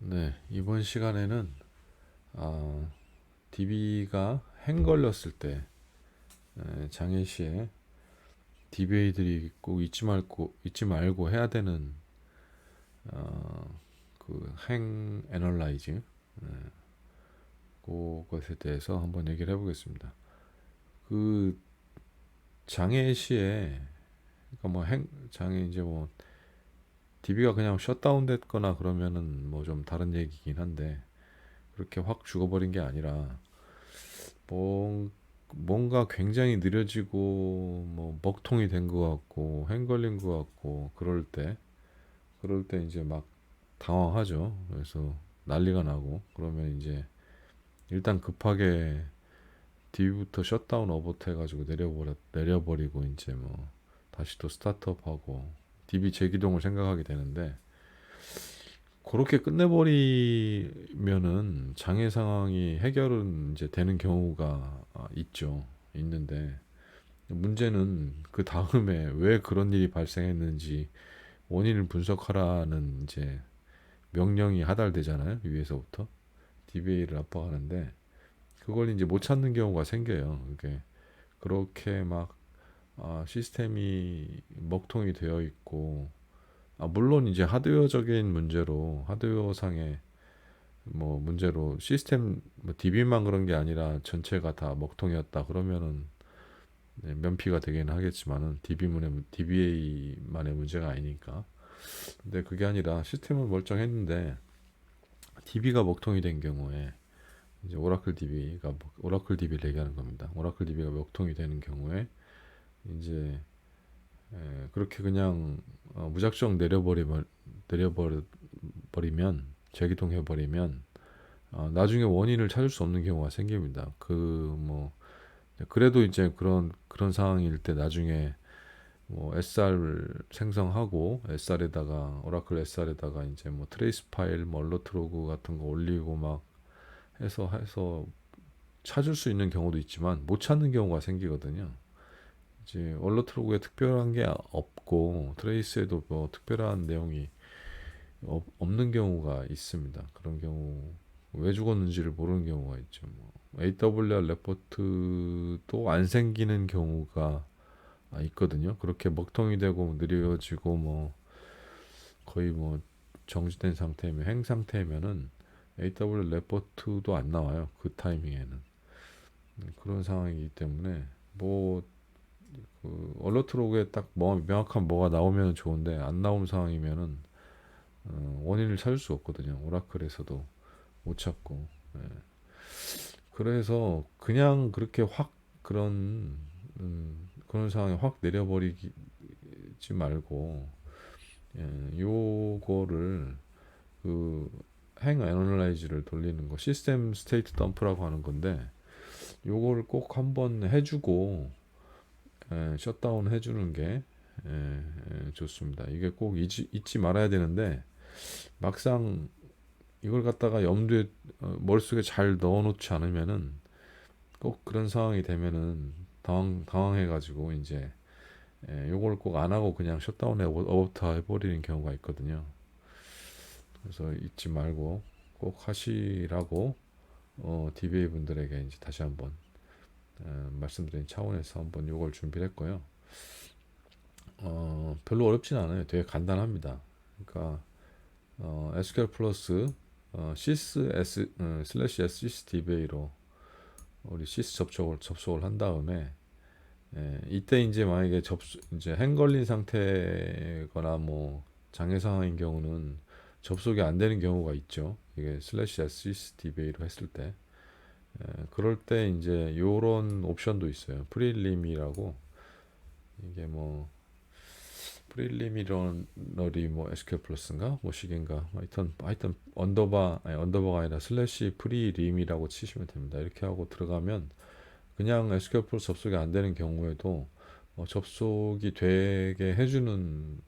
네, 이번 시간에는 DB가 행 걸렸을 때 장애 시에 DBA들이 꼭 잊지 말고 해야 되는 그행 애널라이즈 그것에 대해서 한번 얘기를 해보겠습니다. 그 장애 시에 그러니까 뭐 행 장애 이제 뭐 DB가 그냥 셧다운 됐거나 그러면은 뭐 좀 다른 얘기긴 한데 그렇게 확 죽어버린 게 아니라 뭐 뭔가 굉장히 느려지고 뭐 먹통이 된 것 같고 행 걸린 것 같고 그럴 때 이제 막 당황하죠. 그래서 난리가 나고 그러면 이제 일단 급하게 DB부터 셧다운 어버트 해가지고 내려버리고 이제 뭐 다시 또 스타트업하고 DB 재기동을 생각하게 되는데 그렇게 끝내버리면은 장애 상황이 해결은 이제 되는 경우가 있죠. 있는데 문제는 그 다음에 왜 그런 일이 발생했는지 원인을 분석하라는 이제 명령이 하달되잖아요. 위에서부터 DBA를 압박하는데 그걸 이제 못 찾는 경우가 생겨요. 이게 그렇게 막 시스템이 먹통이 되어 있고 물론 이제 하드웨어적인 문제로 하드웨어상의 뭐 문제로 시스템 뭐 DB만 그런 게 아니라 전체가 다 먹통이었다 그러면은 네, 면피가 되긴 하겠지만은 DBA만의 문제가 아니니까. 근데 그게 아니라 시스템은 멀쩡했는데 DB가 먹통이 된 경우에 이제 오라클 DB를 얘기하는 겁니다. 오라클 DB가 먹통이 되는 경우에 이제 그렇게 그냥 무작정 내려버리면 재기동해 버리면 나중에 원인을 찾을 수 없는 경우가 생깁니다. 그래도 이제 그런 상황일 때 나중에 뭐 SR 생성하고 SR에다가 오라클 SR에다가 이제 뭐 트레이스 파일, 뭐 얼러트 로그 같은 거 올리고 막 해서 찾을 수 있는 경우도 있지만 못 찾는 경우가 생기거든요. 이제 얼러트 로그에 특별한 게 없고 트레이스에도 뭐 특별한 내용이 없는 경우가 있습니다. 그런 경우 왜 죽었는지를 모르는 경우가 있죠. 뭐 AWR 레포트도 안 생기는 경우가 있거든요. 그렇게 먹통이 되고 느려지고 뭐 거의 뭐 정지된 상태면 행 상태면은 AWR 레포트도 안 나와요. 그 타이밍에는 그런 상황이기 때문에 뭐그 얼러트 로그에 딱 명확한 뭐가 나오면 좋은데 안 나온 상황이면은 원인을 찾을 수 없거든요. 오라클에서도 못 찾고. 예. 그래서 그냥 그렇게 확 그런 상황에 확 내려버리지 말고 요거를 그 행 애널라이즈를 돌리는 거 시스템 스테이트 덤프라고 하는 건데 요거를 꼭 한번 해주고 셧다운 해주는 게 좋습니다. 이게 꼭 잊지 말아야 되는데 막상 이걸 갖다가 염두에 머릿속에 잘 넣어놓지 않으면은 꼭 그런 상황이 되면은 당황해가지고 이제 요걸 꼭 안 하고 그냥 셧다운에 어부터 해버리는 경우가 있거든요. 그래서 잊지 말고 꼭 하시라고 DBA 분들에게 이제 다시 한번 말씀드린 차원에서 한번 요걸 준비를 했고요. 별로 어렵진 않아요. 되게 간단합니다. 그러니까 SQL 플러스 sys 슬래시 sys DBA로 우리 sys 접속을 한 다음에 이때 이제 만약에 이제 행 걸린 상태거나 뭐 장애 상황인 경우는 접속이 안 되는 경우가 있죠. 이게 슬래시 sys DBA로 했을 때 그럴 때 이제 요런 옵션도 있어요. 프리림이라고 이게 뭐 프리리미너리 뭐 SQL 플러스인가 뭐 식인가 하여튼 언더바가 아니라 슬래시 프리림이라고 치시면 됩니다. 이렇게 하고 들어가면 그냥 SQL 플러스 접속이 안 되는 경우에도 접속이 되게 해주는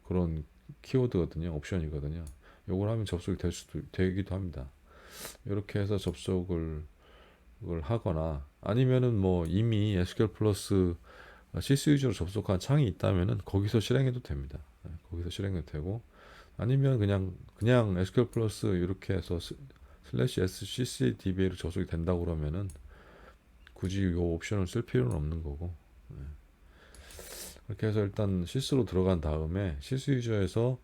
그런 키워드거든요. 옵션이거든요. 요걸 하면 접속이 되기도 합니다. 이렇게 해서 접속을 그걸 하거나 아니면은 뭐 이미 SQL 플러스 시스 유저로 접속한 창이 있다면은 거기서 실행해도 됩니다. 거기서 실행해도 되고 아니면 그냥 SQL 플러스 이렇게 해서 슬래시 sccdba로 접속이 된다고 그러면은 굳이 이 옵션을 쓸 필요는 없는 거고. 그렇게 해서 일단 시스로 들어간 다음에 시스 유저에서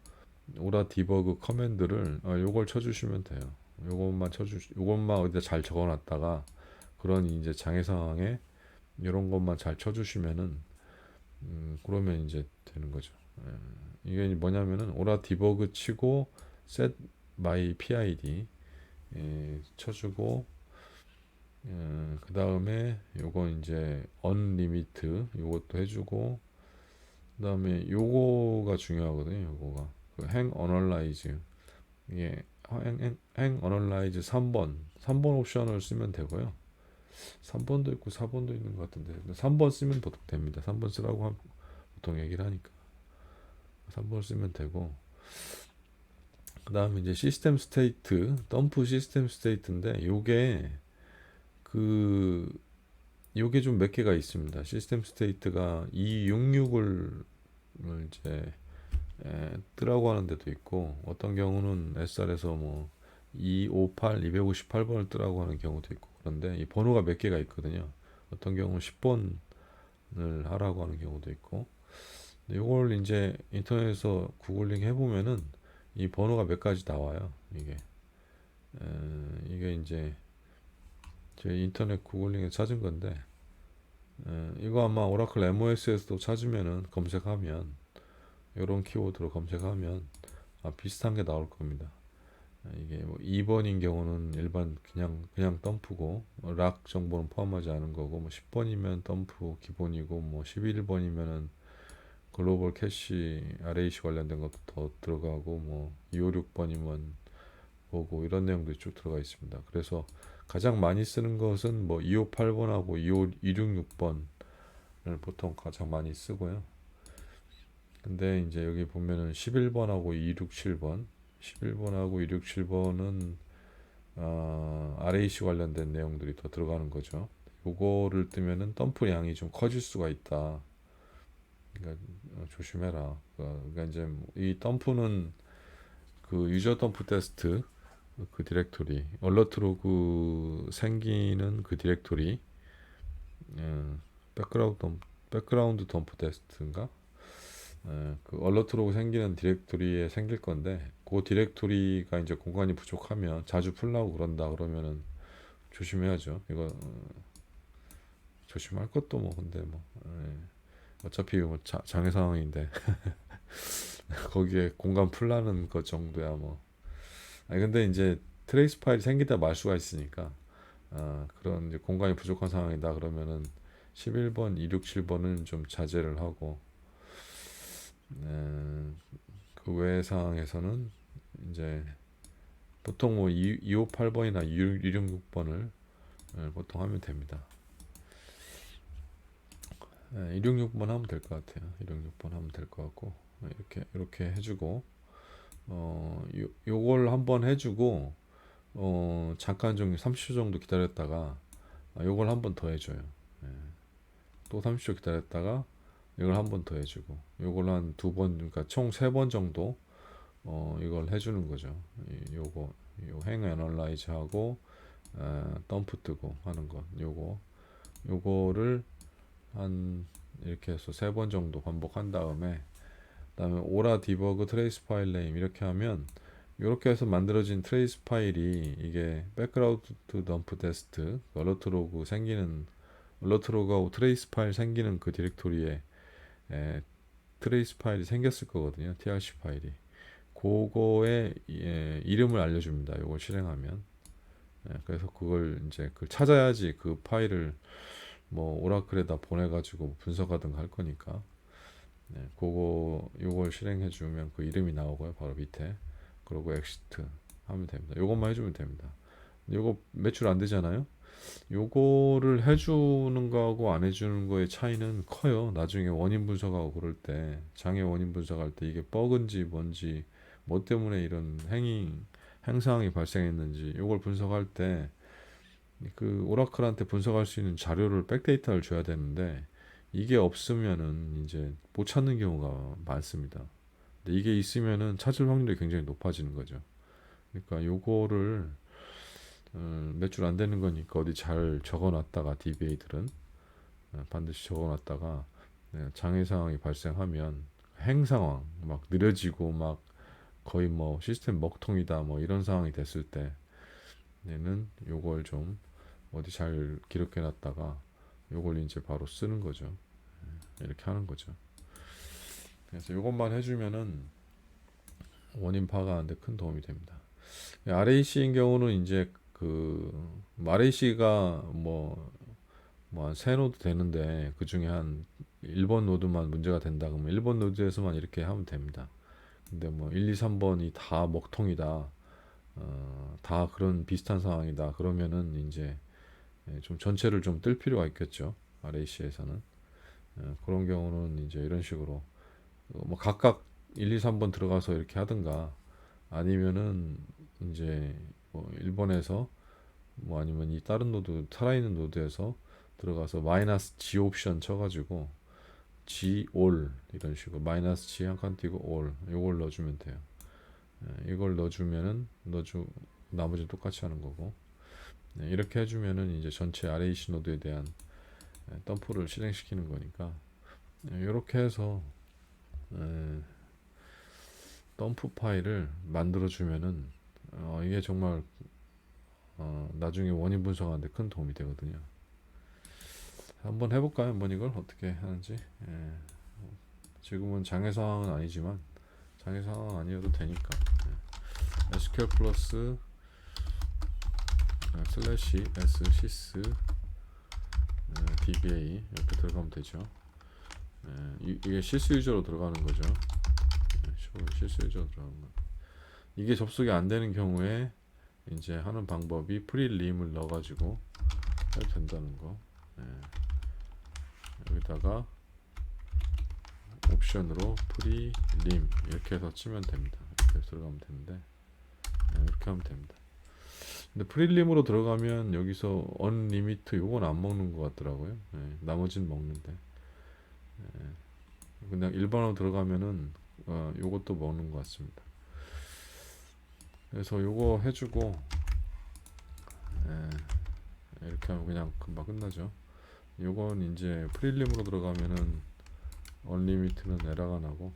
오라 디버그 커맨드를 요걸 쳐주시면 돼요. 요것만 어디다 잘 적어놨다가 그런 이제 장애 상황에 이런 것만 잘 쳐주시면은 그러면 이제 되는 거죠. 이게 뭐냐면은 오라 디버그 치고 set my PID 쳐주고 그 다음에 요거 이제 unlimit 요것도 해주고 그 다음에 요거가 중요하거든요. 요거가 그 hang analyze 이게 hang analyze 3번 옵션을 쓰면 되고요. 3번도 있고 4번도 있는 것 같은데 3번 쓰면 보통 됩니다. 3번 쓰라고 보통 얘기를 하니까 3번 쓰면 되고 그 다음에 이제 시스템 스테이트 덤프 시스템 스테이트인데 그 요게 좀 몇 개가 있습니다. 시스템 스테이트가 266을 이제 뜨라고 하는 데도 있고 어떤 경우는 SR에서 뭐 258, 258번을 뜨라고 하는 경우도 있고 그런데 이 번호가 몇 개가 있거든요. 어떤 경우는 10번을 하라고 하는 경우도 있고 이걸 이제 인터넷에서 구글링 해보면은 이 번호가 몇 가지 나와요. 이게 이제 제 인터넷 구글링에 찾은 건데 이거 아마 오라클 MOS에서도 찾으면은 검색하면 이런 키워드로 검색하면 비슷한 게 나올 겁니다. 이게 뭐 2번인 경우는 일반 그냥 덤프고 락 정보는 포함하지 않은 거고 뭐 10번이면 덤프 기본이고 뭐 11번이면은 글로벌 캐시 RAC 관련된 것도 더 들어가고 뭐 256번이면 보고 이런 내용들이 쭉 들어가 있습니다. 그래서 가장 많이 쓰는 것은 뭐 258번하고 266번을 보통 가장 많이 쓰고요. 근데 이제 여기 보면은 11번하고 267번하고 267번은 RAC 관련된 내용들이 더 들어가는 거죠. 요거를 뜨면은 덤프 양이 좀 커질 수가 있다. 그러니까 조심해라. 그러니까 이제 이 덤프는 그 유저 덤프 테스트 그 디렉토리 얼러트 로그 생기는 그 디렉토리 백그라운드 덤프 테스트인가 그 얼러트 로그 생기는 디렉토리에 생길 건데 그 디렉토리가 이제 공간이 부족하면 자주 풀라고 그런다 그러면은 조심해야죠. 이거 조심할 것도 뭐 근데 뭐 어차피 뭐 장애 상황인데 거기에 공간 풀라는 것 정도야 뭐. 아니 근데 이제 트레이스 파일이 생기다 말 수가 있으니까 그런 이제 공간이 부족한 상황이다 그러면은 11번, 267번은 좀 자제를 하고 그 외의 상황에서는 이제 보통 뭐 258번이나 266번을 보통 하면 됩니다. 266번 하면 될 것 같아요. 266번 하면 될 것 같고 이렇게 해주고 요걸 한번 해주고 잠깐 좀 30초 정도 기다렸다가 요걸 한번 더 해줘요. 또 30초 기다렸다가 이걸 한번 더 해주고 요걸 한 두 번 그러니까 총 세 번 정도 이걸 해주는 거죠. 요거 행 애널라이즈 하고 덤프 뜨고 하는 것 요거를 한 이렇게 해서 세 번 정도 반복한 다음에 그다음에 오라 디버그 트레이스 파일 네임 이렇게 하면 이렇게 해서 만들어진 트레이스 파일이 이게 백그라운드 덤프 테스트 얼러트 로그하고 트레이스 파일 생기는 그 디렉토리에 트레이스 파일이 생겼을 거거든요. trc 파일이 그거에 이름을 알려줍니다. 이걸 실행하면 그래서 그걸 이제 찾아야지 그 파일을 뭐 오라클에다 보내가지고 분석하든가 할 거니까 요걸 실행해 주면 그 이름이 나오고요. 바로 밑에 그리고 엑시트 하면 됩니다. 요것만 해주면 됩니다. 요거 매출 안 되잖아요. 요거를 해주는 거하고 안 해주는 거의 차이는 커요. 나중에 원인 분석하고 그럴 때 장애 원인 분석할 때 이게 버그인지 뭔지 뭐 때문에 이런 행상이 발생했는지 요걸 분석할 때 그 오라클한테 분석할 수 있는 자료를 백데이터를 줘야 되는데 이게 없으면은 이제 못 찾는 경우가 많습니다. 근데 이게 있으면은 찾을 확률이 굉장히 높아지는 거죠. 그러니까 요거를 몇 줄 안 되는 거니까 어디 잘 적어놨다가 DBA들은 반드시 적어놨다가 장애 상황이 발생하면 행 상황 막 느려지고 막 거의 뭐 시스템 먹통이다 뭐 이런 상황이 됐을 때 얘는 요걸 좀 어디 잘 기록해 놨다가 요걸 이제 바로 쓰는 거죠. 이렇게 하는 거죠. 그래서 요것만 해주면은 원인 파악하는데 큰 도움이 됩니다. RAC인 경우는 이제 RAC가 한 세 노드 되는데 그 중에 한 1번 노드만 문제가 된다 그러면 1번 노드에서만 이렇게 하면 됩니다. 근데 뭐 1, 2, 3번이 다 먹통이다. 다 그런 비슷한 상황이다. 그러면은 이제 좀 전체를 좀 뜰 필요가 있겠죠. RAC에서는. 그런 경우는 이제 이런 식으로 뭐 각각 1, 2, 3번 들어가서 이렇게 하든가 아니면은 이제 뭐 1번에서 뭐 아니면 이 다른 노드 살아있는 노드에서 들어가서 마이너스 G 옵션 쳐가지고 G all 이런 식으로 마이너스 G 한 칸 띄고 all 이걸 넣어주면 돼요. 이걸 넣어주면은 나머지 똑같이 하는 거고 이렇게 해주면은 이제 전체 RAC 노드에 대한 덤프를 실행시키는 거니까 이렇게 해서 덤프 파일을 만들어 주면은 이게 정말 나중에 원인 분석하는데 큰 도움이 되거든요. 한번 해볼까요? 한번 이걸 어떻게 하는지. 지금은 장애 상황은 아니지만 장애 상황 아니어도 되니까. SQL 플러스 슬래시 s sys dba 이렇게 들어가면 되죠. 이게 실수 유저로 들어가는 거죠. 실수 유저로 들어가는 거. 이게 접속이 안 되는 경우에 이제 하는 방법이 프리림을 넣어가지고 해도 된다는 거. 여기다가 옵션으로 프리림 이렇게 해서 치면 됩니다. 이렇게 들어가면 되는데 이렇게 하면 됩니다. 근데 프리림으로 들어가면 여기서 언리미트 요건 안 먹는 것 같더라고요. 나머지는 먹는데 그냥 일반으로 들어가면은 요것도 먹는 것 같습니다. 그래서 요거 해주고 이렇게 하면 그냥 금방 끝나죠. 요건 이제 프리림으로 들어가면은 언리미트는 에러가 나고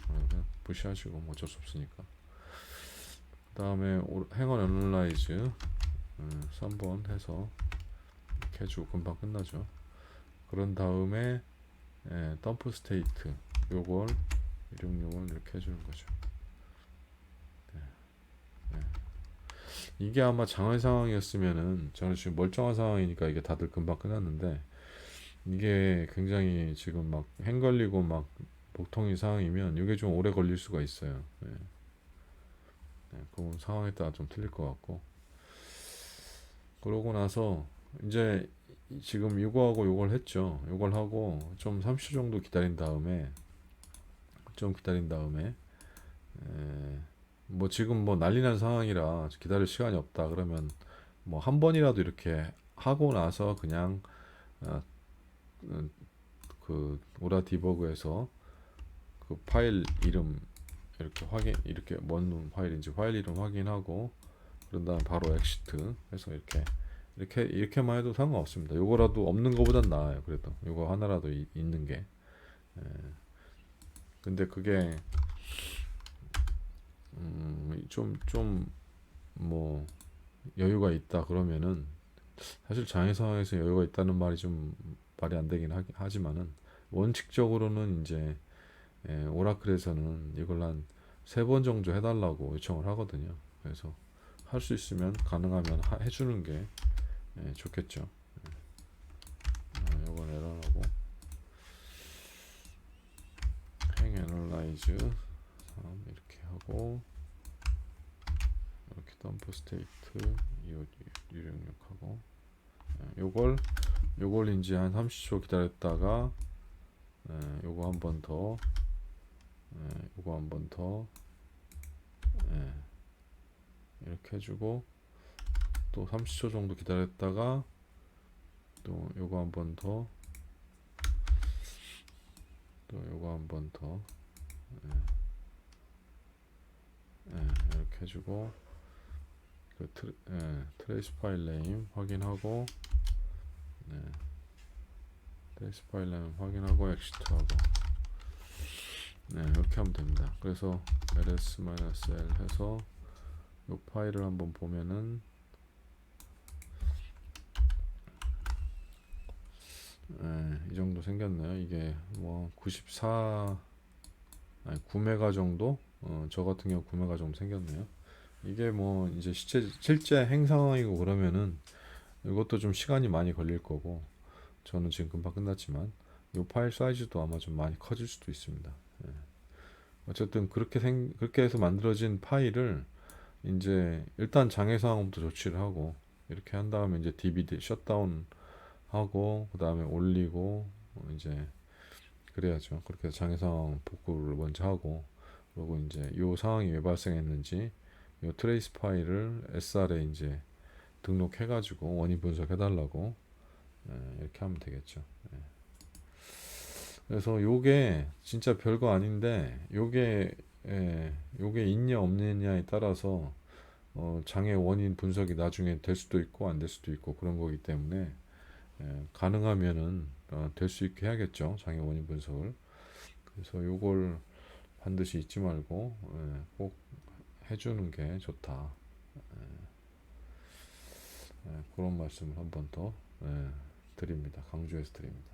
그냥 무시하시고 뭐 어쩔 수 없으니까. 그 다음에 행원 애널라이즈 3번 해서 이렇게 해주고 금방 끝나죠. 그런 다음에 덤프 스테이트 요걸 166을 이렇게 해주는 거죠. 이게 아마 장애 상황이었으면은 저는 지금 멀쩡한 상황이니까 이게 다들 금방 끝났는데 이게 굉장히 지금 막 행 걸리고 막 복통인 상황이면 이게 좀 오래 걸릴 수가 있어요. 그 상황에 따라 좀 틀릴 것 같고 그러고 나서 이제 지금 이거하고 요걸 했죠. 요걸 하고 좀 30초 정도 기다린 다음에 뭐 지금 뭐 난리 난 상황이라 기다릴 시간이 없다 그러면 뭐 한 번이라도 이렇게 하고 나서 그냥 어, 그 오라 디버그에서 그 파일 이름 이렇게 뭔 파일인지 파일 이름 확인하고 그런 다음 바로 엑시트 해서 이렇게만 해도 상관없습니다. 요거라도 없는 거보단 나아요. 그래도 요거 하나라도 있는 게. 근데 그게 좀 뭐 여유가 있다 그러면은 사실 장애 상황에서 여유가 있다는 말이 좀 말이 안 되긴 하지만은 원칙적으로는 이제 오라클에서는 이걸 한 3번 정도 해달라고 요청을 하거든요. 그래서 할 수 있으면 가능하면 해주는 게 좋겠죠. 이건 에러하고 행 애널라이즈 이렇게 하고 이렇게 덤프 스테이트 266하고 요걸 이제 한 30초 기다렸다가 요거 한 번 더 요거 한 번 더 이렇게 해주고 또 30초 정도 기다렸다가 또 요거 한 번 더 또 요거 한 번 더 이렇게 해주고 그 트레이스 파일 네임 확인하고 트레이스 파일 네임 확인하고 엑시트하고 이렇게 하면 됩니다. 그래서 ls-l 해서 이 파일을 한번 보면은 이 정도 생겼네요. 이게 뭐 9메가 정도? 저 같은 경우 9메가 정도 생겼네요. 이게 뭐 이제 실제 행상이고 그러면은 이것도 좀 시간이 많이 걸릴 거고, 저는 지금 금방 끝났지만 이 파일 사이즈도 아마 좀 많이 커질 수도 있습니다. 어쨌든 그렇게 해서 만들어진 파일을 이제 일단 장애 상황부터 조치를 하고 이렇게 한 다음에 이제 DVD 셧다운 하고 그 다음에 올리고 이제 그래야죠. 그렇게 해서 장애 상황 복구를 먼저 하고, 그리고 이제 이 상황이 왜 발생했는지 이 트레이스 파일을 SR에 이제 등록해가지고 원인 분석해달라고 이렇게 하면 되겠죠. 그래서 요게 진짜 별거 아닌데 요게 있냐 없느냐에 따라서 장애 원인 분석이 나중에 될 수도 있고 안 될 수도 있고 그런 거기 때문에 가능하면은 될 수 있게 해야겠죠. 장애 원인 분석을. 그래서 요걸 반드시 잊지 말고 꼭 해주는 게 좋다. 그런 말씀을 한번 더 드립니다. 강조해서 드립니다.